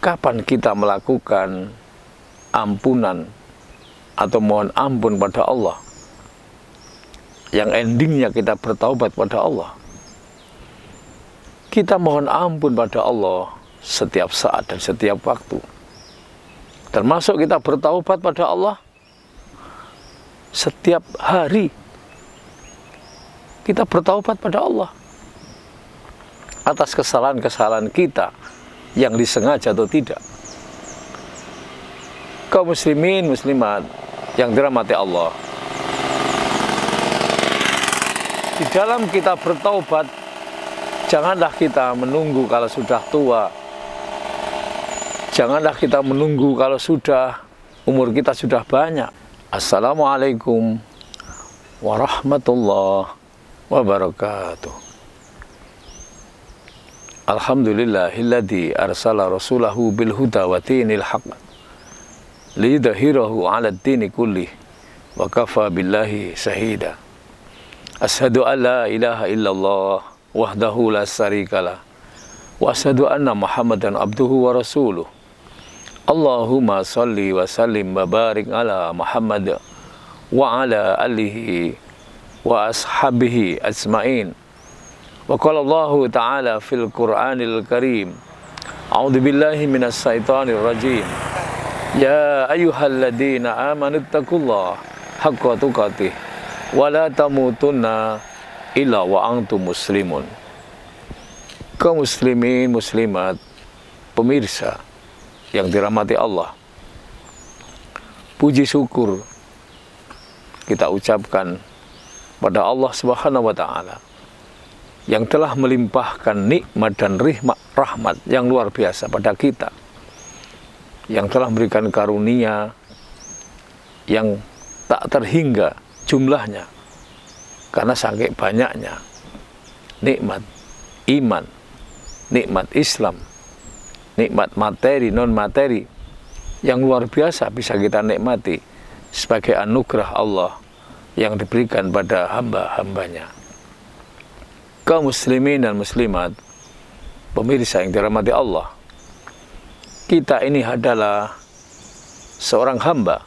kapan kita melakukan ampunan atau mohon ampun pada Allah, yang endingnya kita bertaubat pada Allah? Kita mohon ampun pada Allah setiap saat dan setiap waktu. Termasuk kita bertaubat pada Allah setiap hari. Kita bertaubat pada Allah atas kesalahan-kesalahan kita yang disengaja atau tidak. Kaum muslimin, muslimat yang dirahmati Allah, di dalam kita bertaubat, janganlah kita menunggu kalau sudah tua. Janganlah kita menunggu kalau sudah umur kita sudah banyak. Assalamualaikum warahmatullahi wabarakatuh. Alhamdulillahilladzi arsala rasulahu bil huda wa dinil haqq liyudhhirahu 'alad dini kullih wa kafa billahi shahida. Asyhadu an la ilaha illallah wahdahu la syarikalah wa asyhadu anna Muhammadan abduhu wa rasuluh. Allahumma salli wa sallim wa barik ala Muhammad wa ala alihi wa ashabihi ajma'in. Wa qala Allahu ta'ala fil Qur'anil Karim, a'udzu billahi minas syaitonir rajim. Ya ayyuhalladzina amanu taqullaha haqqa tuqatih wa la tamutunna illa wa antum muslimun. Kaum muslimin, muslimat, pemirsa yang dirahmati Allah, puji syukur kita ucapkan pada Allah Subhanahu wa Ta'ala yang telah melimpahkan nikmat dan rahmat yang luar biasa pada kita, yang telah memberikan karunia yang tak terhingga jumlahnya karena saking banyaknya nikmat iman, nikmat Islam, nikmat materi, non-materi yang luar biasa bisa kita nikmati sebagai anugerah Allah yang diberikan pada hamba-hambanya. Kaum muslimin dan muslimat, pemirsa yang dirahmati Allah, kita ini adalah seorang hamba.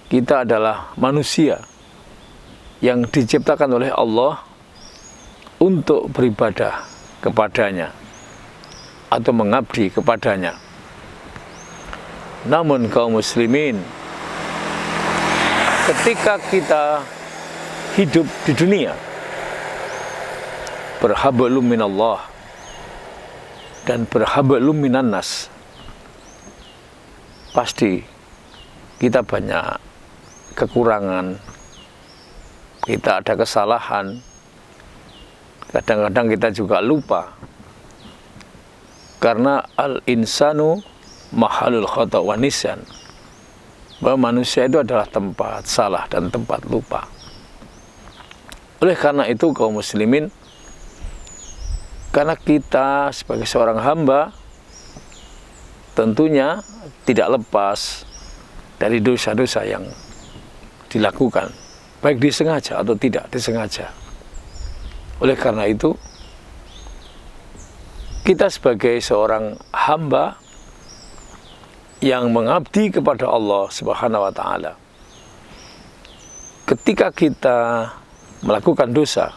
Kita adalah manusia yang diciptakan oleh Allah untuk beribadah kepadanya atau mengabdi kepadanya. Namun kaum muslimin, ketika kita hidup di dunia berhablum minallah dan berhablum minannas, pasti kita banyak kekurangan, kita ada kesalahan, kadang-kadang kita juga lupa. Karena al-insanu mahalul khata' wa nisyan, bahwa manusia itu adalah tempat salah dan tempat lupa. Oleh karena itu kaum muslimin, karena kita sebagai seorang hamba tentunya tidak lepas dari dosa-dosa yang dilakukan, baik disengaja atau tidak disengaja. Oleh karena itu, kita sebagai seorang hamba yang mengabdi kepada Allah Subhanahu wa Ta'ala, ketika kita melakukan dosa,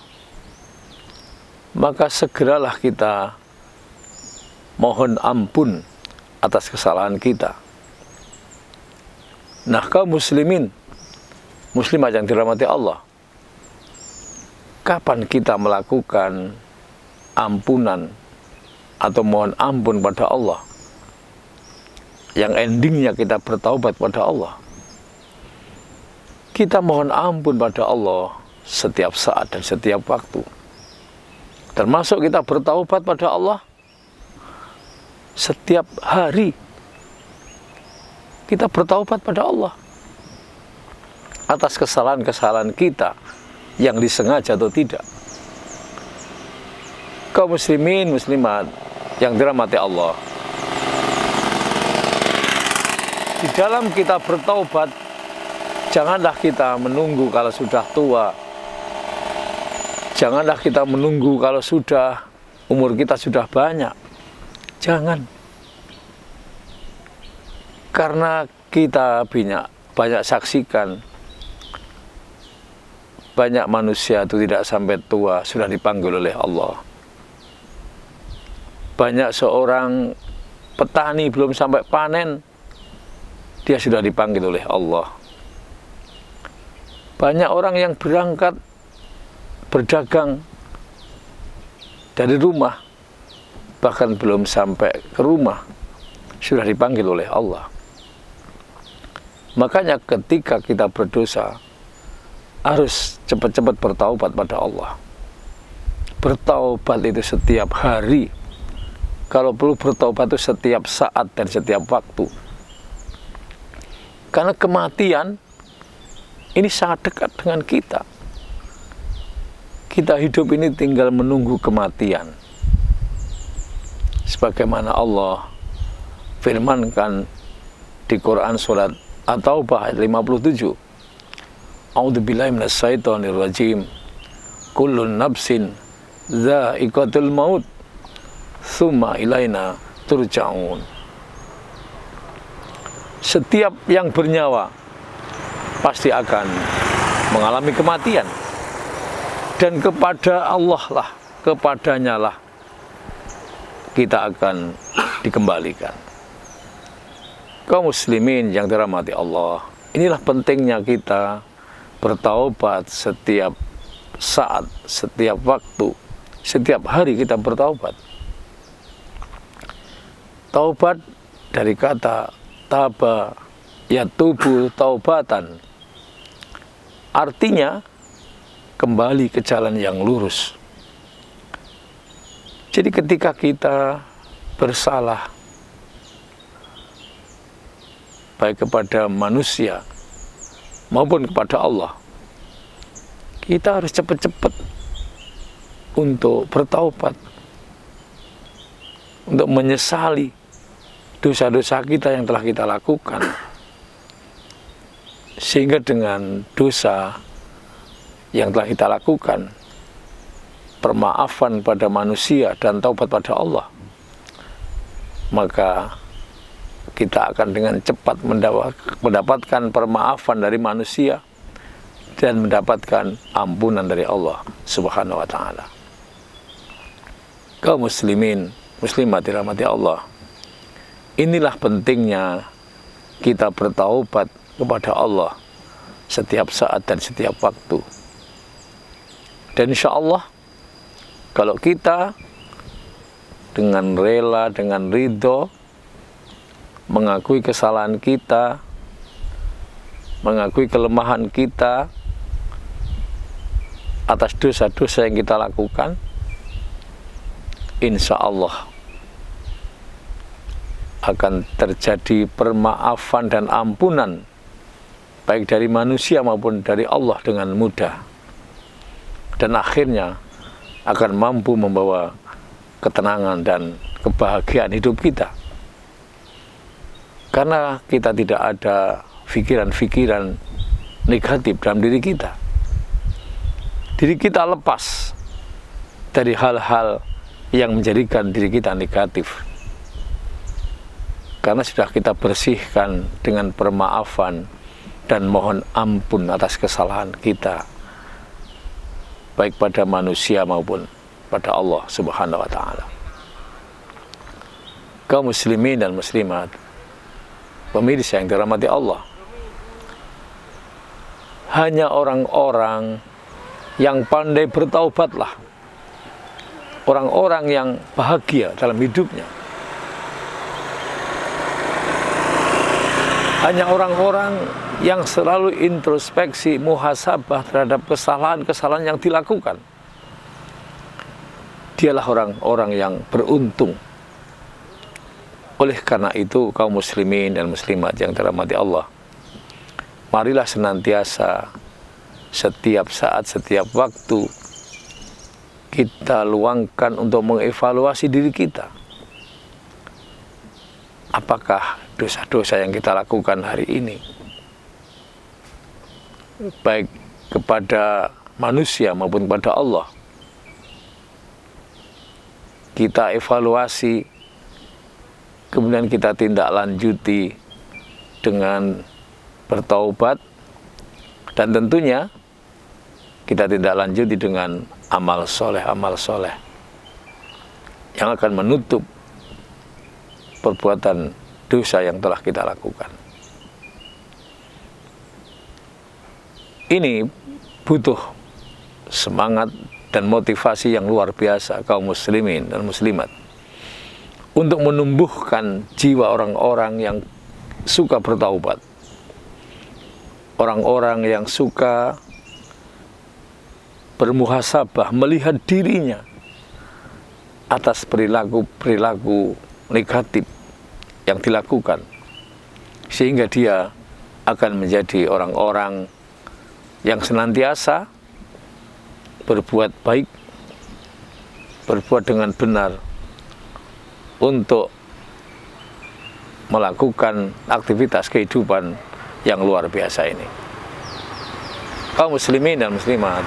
maka segeralah kita mohon ampun atas kesalahan kita. Nah, kaum muslimin, muslimat yang dirahmati Allah, kapan kita melakukan ampunan atau mohon ampun pada Allah, yang endingnya kita bertaubat pada Allah? Kita mohon ampun pada Allah setiap saat dan setiap waktu. Termasuk kita bertaubat pada Allah setiap hari. Kita bertaubat pada Allah atas kesalahan-kesalahan kita yang disengaja atau tidak. Kaum muslimin, muslimat yang dirahmati Allah, di dalam kita bertaubat, janganlah kita menunggu kalau sudah tua. Janganlah kita menunggu kalau sudah umur kita sudah banyak. Jangan. Karena kita banyak saksikan, banyak manusia itu tidak sampai tua sudah dipanggil oleh Allah. Banyak seorang petani belum sampai panen, dia sudah dipanggil oleh Allah. Banyak orang yang berangkat berdagang dari rumah, bahkan belum sampai ke rumah, sudah dipanggil oleh Allah. Makanya ketika kita berdosa, harus cepat-cepat bertaubat pada Allah. Bertaubat itu setiap hari. Kalau perlu bertaubat itu setiap saat dan setiap waktu. Karena kematian ini sangat dekat dengan kita. Kita hidup ini tinggal menunggu kematian. Sebagaimana Allah firmankan di Quran surat At-Taubah ayat 57. A'udzubillahi minasyaitonir rajim. Kullun nafsin dha'iqatul maut. Tsumma ilaina turja'un. Setiap yang bernyawa pasti akan mengalami kematian. Dan kepada Allah lah, kepadanya lah kita akan dikembalikan. Kaum muslimin yang dirahmati Allah, inilah pentingnya kita bertaubat setiap saat, setiap waktu, setiap hari kita bertaubat. Taubat dari kata taba yatubu taubatan, artinya kembali ke jalan yang lurus. Jadi ketika kita bersalah baik kepada manusia maupun kepada Allah, kita harus cepat-cepat untuk bertaubat, untuk menyesali dosa-dosa kita yang telah kita lakukan, sehingga dengan dosa yang telah kita lakukan, permaafan pada manusia dan taubat pada Allah, maka kita akan dengan cepat mendapatkan permaafan dari manusia dan mendapatkan ampunan dari Allah Subhanahu wa ta'ala. Kaum muslimin, muslimat dirahmati Allah, inilah pentingnya kita bertaubat kepada Allah setiap saat dan setiap waktu. Dan insya Allah, kalau kita dengan rela, dengan ridho, mengakui kesalahan kita, mengakui kelemahan kita atas dosa-dosa yang kita lakukan, insya Allah akan terjadi permaafan dan ampunan baik dari manusia maupun dari Allah dengan mudah, dan akhirnya akan mampu membawa ketenangan dan kebahagiaan hidup kita. Karena kita tidak ada pikiran-pikiran negatif dalam diri kita. Diri kita lepas dari hal-hal yang menjadikan diri kita negatif. Karena sudah kita bersihkan dengan permaafan dan mohon ampun atas kesalahan kita, baik pada manusia maupun pada Allah Subhanahu wa ta'ala. Kaum muslimin dan muslimat, pemirsa yang dirahmati Allah, hanya orang-orang yang pandai bertaubatlah orang-orang yang bahagia dalam hidupnya. Hanya orang-orang yang selalu introspeksi, muhasabah terhadap kesalahan-kesalahan yang dilakukan. Dialah orang-orang yang beruntung. Oleh karena itu, kaum muslimin dan muslimat yang dirahmati Allah, marilah senantiasa setiap saat, setiap waktu kita luangkan untuk mengevaluasi diri kita. Apakah dosa-dosa yang kita lakukan hari ini, baik kepada manusia maupun kepada Allah, kita evaluasi, kemudian kita tindak lanjuti dengan bertaubat, dan tentunya kita tidak lanjuti dengan amal soleh yang akan menutup perbuatan dosa yang telah kita lakukan. Ini butuh semangat dan motivasi yang luar biasa kaum muslimin dan muslimat untuk menumbuhkan jiwa orang-orang yang suka bertaubat, orang-orang yang suka bermuhasabah, melihat dirinya atas perilaku negatif yang dilakukan, sehingga dia akan menjadi orang-orang yang senantiasa berbuat baik, berbuat dengan benar untuk melakukan aktivitas kehidupan yang luar biasa ini. Kaum muslimin dan muslimat,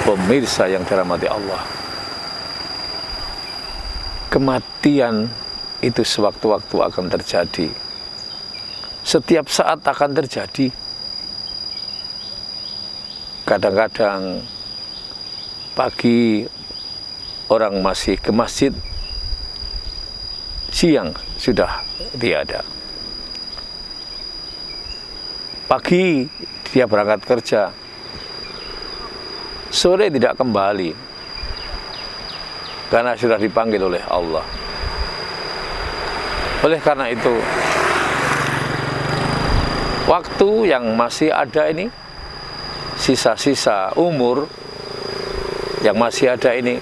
pemirsa yang dirahmati Allah, kematian itu sewaktu-waktu akan terjadi. Setiap saat akan terjadi. Kadang-kadang pagi orang masih ke masjid, siang sudah tiada. Pagi dia berangkat kerja, sore tidak kembali karena sudah dipanggil oleh Allah. Oleh karena itu, waktu yang masih ada ini, sisa-sisa umur yang masih ada ini,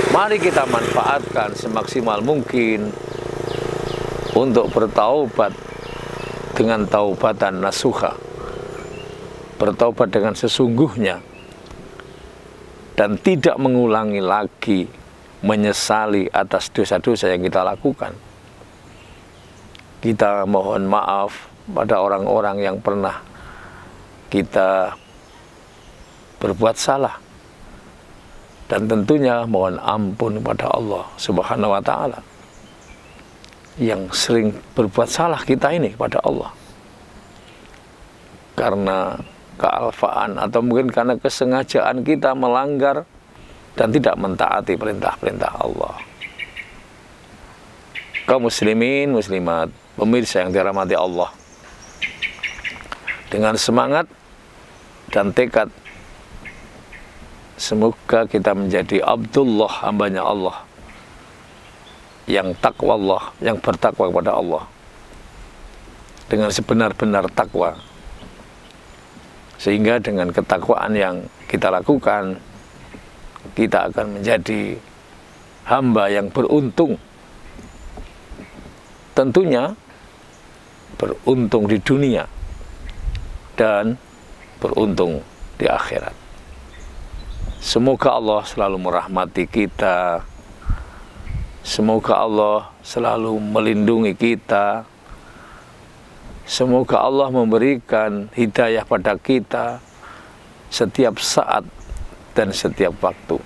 mari kita manfaatkan semaksimal mungkin untuk bertaubat dengan taubatan nasuha, bertaubat dengan sesungguhnya, dan tidak mengulangi lagi menyesali atas dosa-dosa yang kita lakukan. Kita mohon maaf pada orang-orang yang pernah kita berbuat salah, dan tentunya mohon ampun pada Allah Subhanahu wa Ta'ala yang sering berbuat salah kita ini kepada Allah karena kealfaan atau mungkin karena kesengajaan kita melanggar dan tidak mentaati perintah-perintah Allah. Kaum muslimin, muslimat, pemirsa yang dirahmati Allah, dengan semangat dan tekad, semoga kita menjadi Abdullah, hambanya Allah, yang takwa Allah, yang bertakwa kepada Allah dengan sebenar-benar takwa, sehingga dengan ketakwaan yang kita lakukan, kita akan menjadi hamba yang beruntung. Tentunya beruntung di dunia dan beruntung di akhirat. Semoga Allah selalu merahmati kita, semoga Allah selalu melindungi kita, semoga Allah memberikan hidayah pada kita setiap saat dan setiap waktu.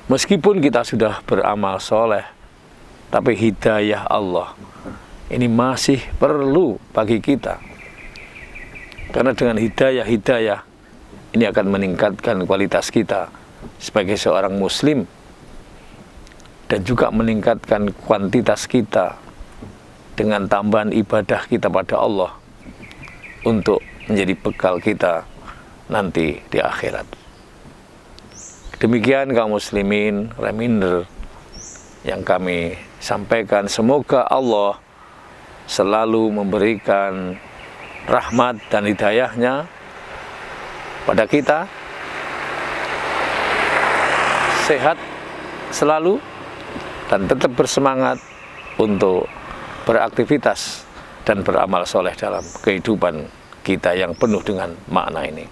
Meskipun kita sudah beramal soleh, tapi hidayah Allah ini masih perlu bagi kita. Karena dengan hidayah ini akan meningkatkan kualitas kita sebagai seorang muslim, dan juga meningkatkan kuantitas kita dengan tambahan ibadah kita pada Allah untuk menjadi bekal kita nanti di akhirat. Demikian kaum muslimin, reminder yang kami sampaikan. Semoga Allah selalu memberikan rahmat dan hidayahnya pada kita, sehat selalu dan tetap bersemangat untuk beraktivitas dan beramal soleh dalam kehidupan kita yang penuh dengan makna ini.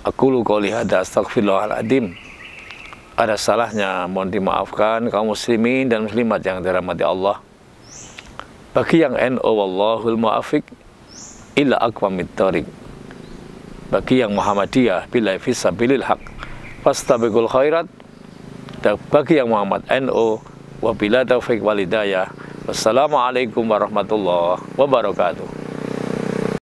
Aqulu qouli hadza astaghfirullahaladzim. Ada salahnya mohon dimaafkan kaum muslimin dan muslimat yang dirahmati Allah. Bagi yang NO, wallahul muwaffiq ila aqwamit thoriq. Bagi yang Muhammadiyah billahi fisabilil haq fastabiqul khairat. Dan bagi yang Muhammad NO, wabila taufiq walidayah, Wassalamualaikum warahmatullahi wabarakatuh.